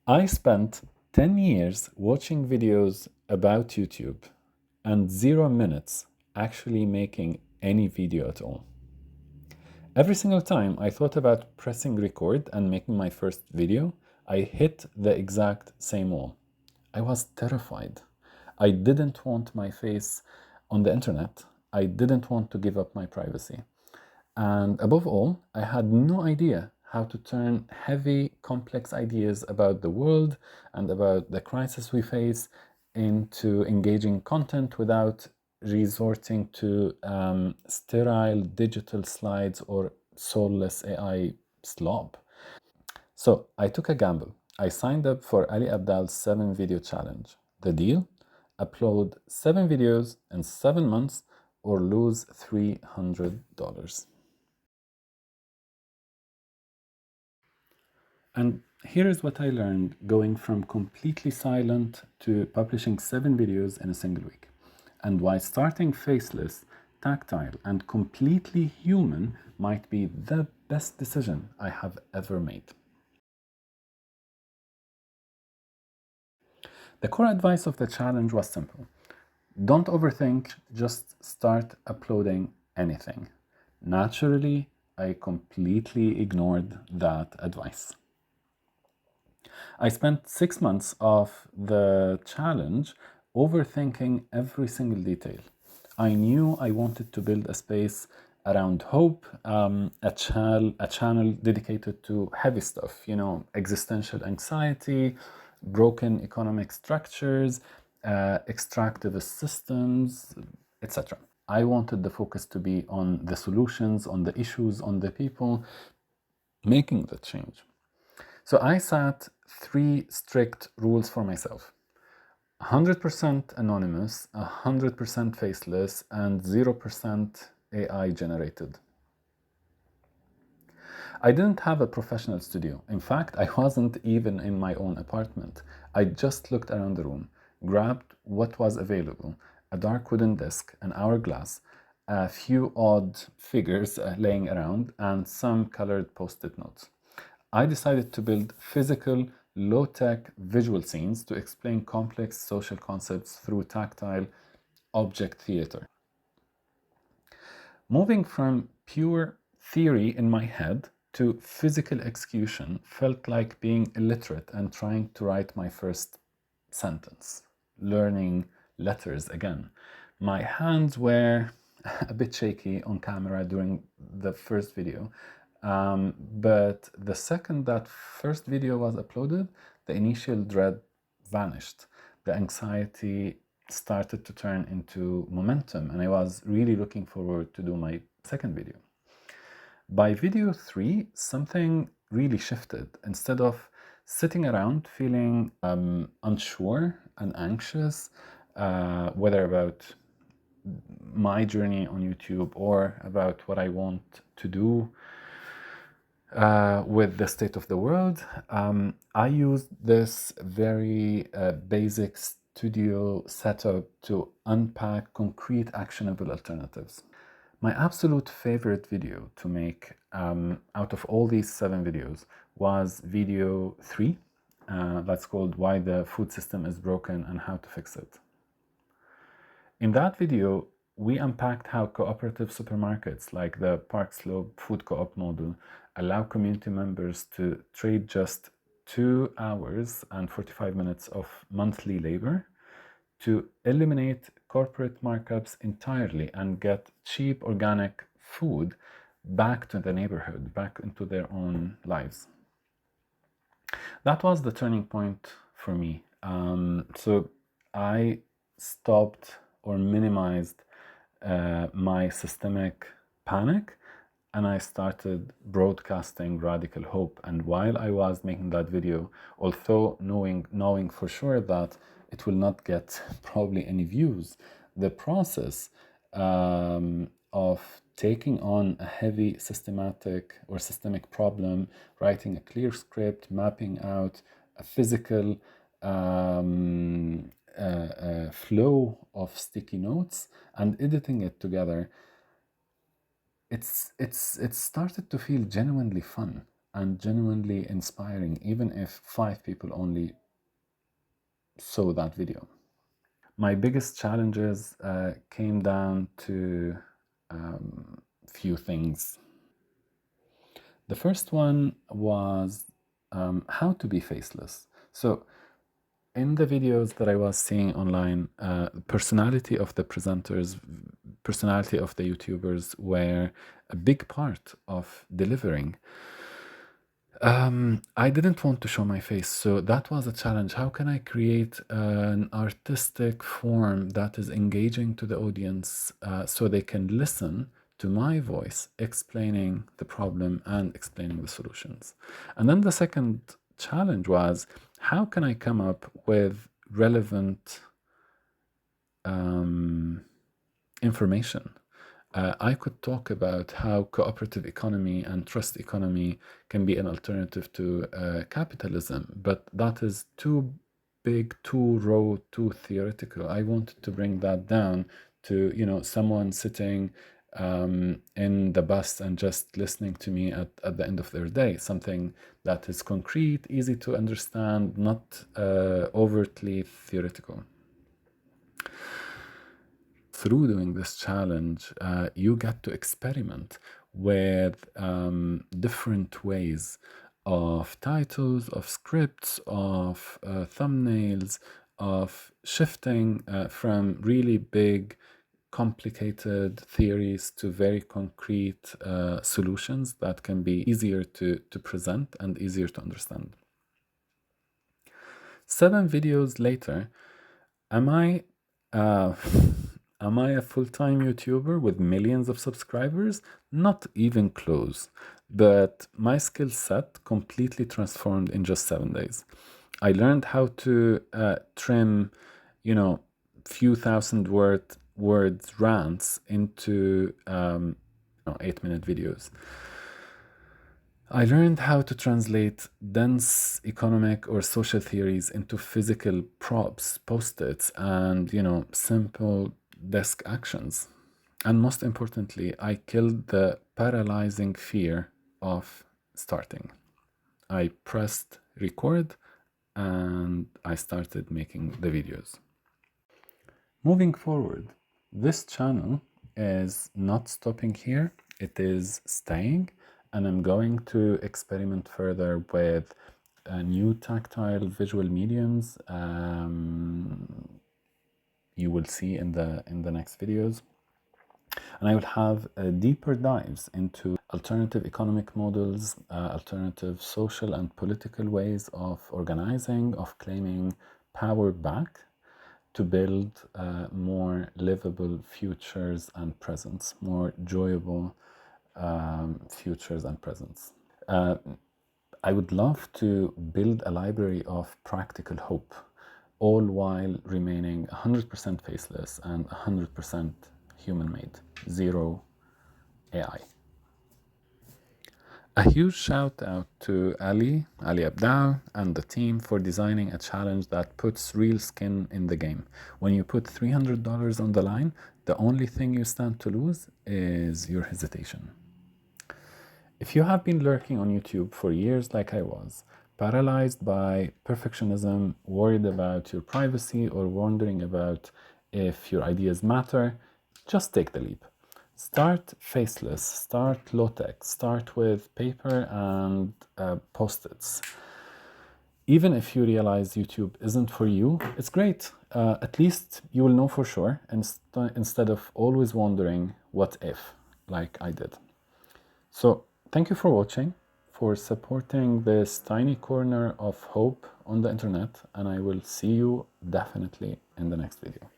I spent 10 years watching videos about YouTube and 0 minutes actually making any video at all. Every single time I thought about pressing record and making my first video, I hit the exact same wall. I was terrified. I didn't want my face on the internet. I didn't want to give up my privacy. And above all, I had no idea how to turn heavy, complex ideas about the world and about the crisis we face into engaging content without resorting to sterile digital slides or soulless AI slop. So I took a gamble. I signed up for Ali Abdaal's 7 video challenge. The deal? Upload 7 videos in 7 months or lose $300. And here is what I learned going from completely silent to publishing 7 videos in a single week. And why starting Faceless, tactile, and completely human might be the best decision I have ever made. The core advice of the challenge was simple. Don't overthink, just start uploading anything. Naturally, I completely ignored that advice. I spent 6 months of the challenge overthinking every single detail. I knew I wanted to build a space around hope, a channel dedicated to heavy stuff, existential anxiety, broken economic structures, extractivist systems, etc. I wanted the focus to be on the solutions, on the issues, on the people making the change. So I set 3 strict rules for myself: 100% anonymous, 100% faceless, and 0% AI generated. I didn't have a professional studio. In fact, I wasn't even in my own apartment. I just looked around the room, grabbed what was available: a dark wooden desk, an hourglass, a few odd figures laying around, and some colored post-it notes. I decided to build physical, low-tech visual scenes to explain complex social concepts through tactile object theater. Moving from pure theory in my head to physical execution felt like being illiterate and trying to write my first sentence, learning letters again. My hands were a bit shaky on camera during the first video, but the second that first video was uploaded, the initial dread vanished. The anxiety started to turn into momentum, and I was really looking forward to do my second video. By video 3, something really shifted. Instead of sitting around feeling unsure and anxious, whether about my journey on YouTube or about what I want to do with the state of the world, I used this very basic studio setup to unpack concrete, actionable alternatives. My absolute favorite video to make out of all these 7 videos was video 3. That's called Why the Food System is Broken and How to Fix It. In that video, we unpacked how cooperative supermarkets like the Park Slope Food Co-op model allow community members to trade just 2 hours and 45 minutes of monthly labor to eliminate corporate markups entirely and get cheap organic food back to the neighborhood, back into their own lives. That was the turning point for me. So I stopped or minimized my systemic panic, and I started broadcasting radical hope. And while I was making that video, although knowing for sure that it will not get probably any views, the process of taking on a heavy systemic problem, writing a clear script, mapping out a physical flow of sticky notes and editing it together, it started to feel genuinely fun. and genuinely inspiring, even if 5 people only saw that video. My biggest challenges came down to few things. The first one was how to be faceless. So in the videos that I was seeing online, personality of the presenters, personality of the YouTubers were a big part of delivering. I didn't want to show my face, so that was a challenge. How can I create an artistic form that is engaging to the audience so they can listen to my voice explaining the problem and explaining the solutions? And then the second challenge was, how can I come up with relevant information? I could talk about how cooperative economy and trust economy can be an alternative to capitalism, but that is too big, too raw, too theoretical. I wanted to bring that down to, you know, someone sitting in the bus and just listening to me at the end of their day, something that is concrete, easy to understand, not overtly theoretical. Through doing this challenge, you get to experiment with different ways of titles, of scripts, of thumbnails, of shifting from really big, complicated theories to very concrete solutions that can be easier to present and easier to understand. 7 videos later, am I am I a full-time YouTuber with millions of subscribers? Not even close. But my skill set completely transformed in just 7 days. I learned how to trim, you know, few thousand words rants into 8-minute videos. I learned how to translate dense economic or social theories into physical props, post-its, and, you know, simple desk actions. And most importantly, I killed the paralyzing fear of starting. I pressed record and I started making the videos. Moving forward, this channel is not stopping here, it is staying, and I'm going to experiment further with new tactile visual mediums you will see in the next videos. And I will have deeper dives into alternative economic models, alternative social and political ways of organizing, of claiming power back to build more livable futures and presents, more enjoyable futures and presents. I would love to build a library of practical hope, all while remaining 100% faceless and 100% human-made, zero AI. A huge shout out to Ali Abdaal, and the team for designing a challenge that puts real skin in the game. When you put $300 on the line, the only thing you stand to lose is your hesitation. If you have been lurking on YouTube for years like I was, paralyzed by perfectionism, worried about your privacy, or wondering about if your ideas matter, just take the leap. Start faceless, start low-tech, start with paper and post-its. Even if you realize YouTube isn't for you, it's great. At least you will know for sure, instead of always wondering what if, like I did. So thank you for watching, for supporting this tiny corner of hope on the internet, and I will see you definitely in the next video.